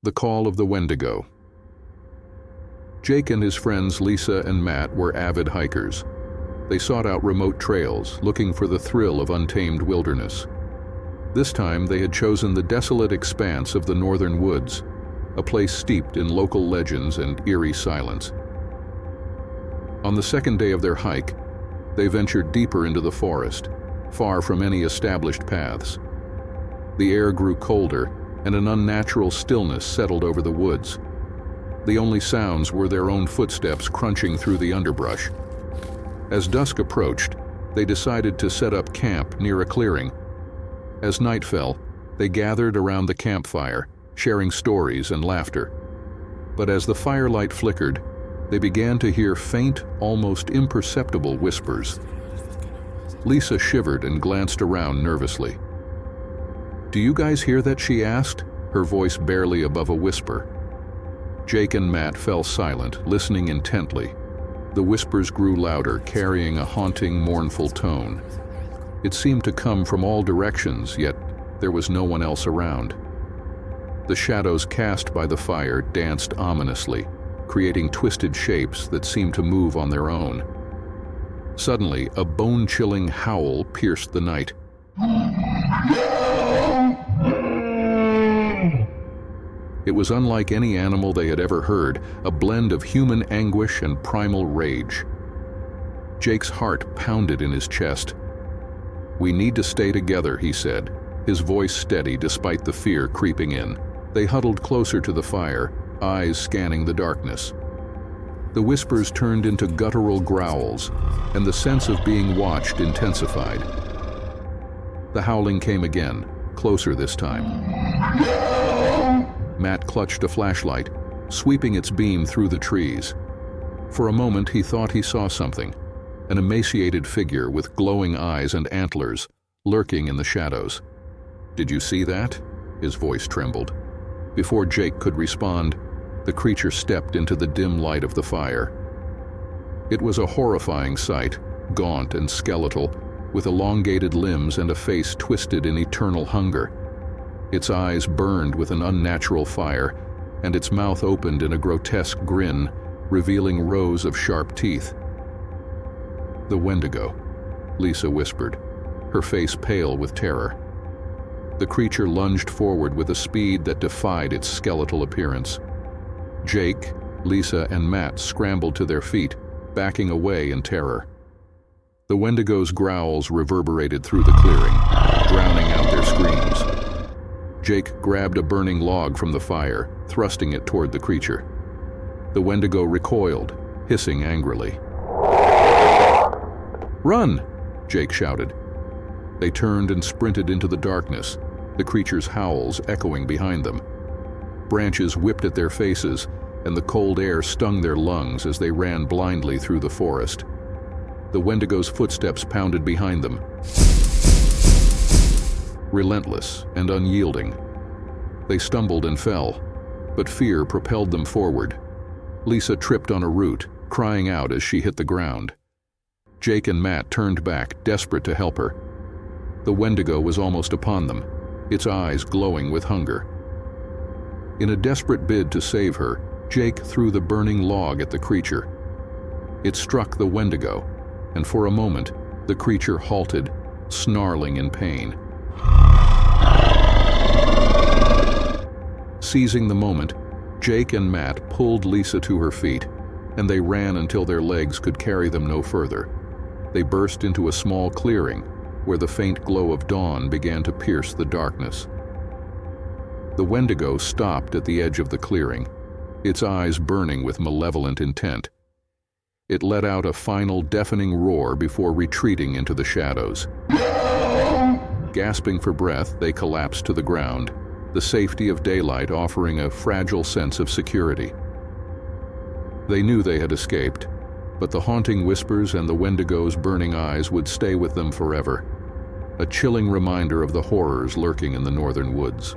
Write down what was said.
The Call of the Wendigo. Jake and his friends Lisa and Matt were avid hikers. They sought out remote trails, looking for the thrill of untamed wilderness. This time they had chosen the desolate expanse of the northern woods, a place steeped in local legends and eerie silence. On the second day of their hike, they ventured deeper into the forest, far from any established paths. The air grew colder, and an unnatural stillness settled over the woods. The only sounds were their own footsteps crunching through the underbrush. As dusk approached, they decided to set up camp near a clearing. As night fell, they gathered around the campfire, sharing stories and laughter. But as the firelight flickered, they began to hear faint, almost imperceptible whispers. Lisa shivered and glanced around nervously. "Do you guys hear that?" she asked, her voice barely above a whisper. Jake and Matt fell silent, listening intently. The whispers grew louder, carrying a haunting, mournful tone. It seemed to come from all directions, yet there was no one else around. The shadows cast by the fire danced ominously, creating twisted shapes that seemed to move on their own. Suddenly, a bone-chilling howl pierced the night. It was unlike any animal they had ever heard, a blend of human anguish and primal rage. Jake's heart pounded in his chest. "We need to stay together," he said, his voice steady despite the fear creeping in. They huddled closer to the fire, eyes scanning the darkness. The whispers turned into guttural growls, and the sense of being watched intensified. The howling came again, closer this time. Matt clutched a flashlight, sweeping its beam through the trees. For a moment he thought he saw something, an emaciated figure with glowing eyes and antlers, lurking in the shadows. "Did you see that?" His voice trembled. Before Jake could respond, the creature stepped into the dim light of the fire. It was a horrifying sight, gaunt and skeletal, with elongated limbs and a face twisted in eternal hunger. Its eyes burned with an unnatural fire, and its mouth opened in a grotesque grin, revealing rows of sharp teeth. "The Wendigo," Lisa whispered, her face pale with terror. The creature lunged forward with a speed that defied its skeletal appearance. Jake, Lisa, and Matt scrambled to their feet, backing away in terror. The Wendigo's growls reverberated through the clearing, drowning out their screams. Jake grabbed a burning log from the fire, thrusting it toward the creature. The Wendigo recoiled, hissing angrily. "Run!" Jake shouted. They turned and sprinted into the darkness, the creature's howls echoing behind them. Branches whipped at their faces, and the cold air stung their lungs as they ran blindly through the forest. The Wendigo's footsteps pounded behind them, relentless and unyielding. They stumbled and fell, but fear propelled them forward. Lisa tripped on a root, crying out as she hit the ground. Jake and Matt turned back, desperate to help her. The Wendigo was almost upon them, its eyes glowing with hunger. In a desperate bid to save her, Jake threw the burning log at the creature. It struck the Wendigo, and for a moment, the creature halted, snarling in pain. Seizing the moment, Jake and Matt pulled Lisa to her feet, and they ran until their legs could carry them no further. They burst into a small clearing, where the faint glow of dawn began to pierce the darkness. The Wendigo stopped at the edge of the clearing, its eyes burning with malevolent intent. It let out a final deafening roar before retreating into the shadows. Gasping for breath, they collapsed to the ground, the safety of daylight offering a fragile sense of security. They knew they had escaped, but the haunting whispers and the Wendigo's burning eyes would stay with them forever, a chilling reminder of the horrors lurking in the northern woods.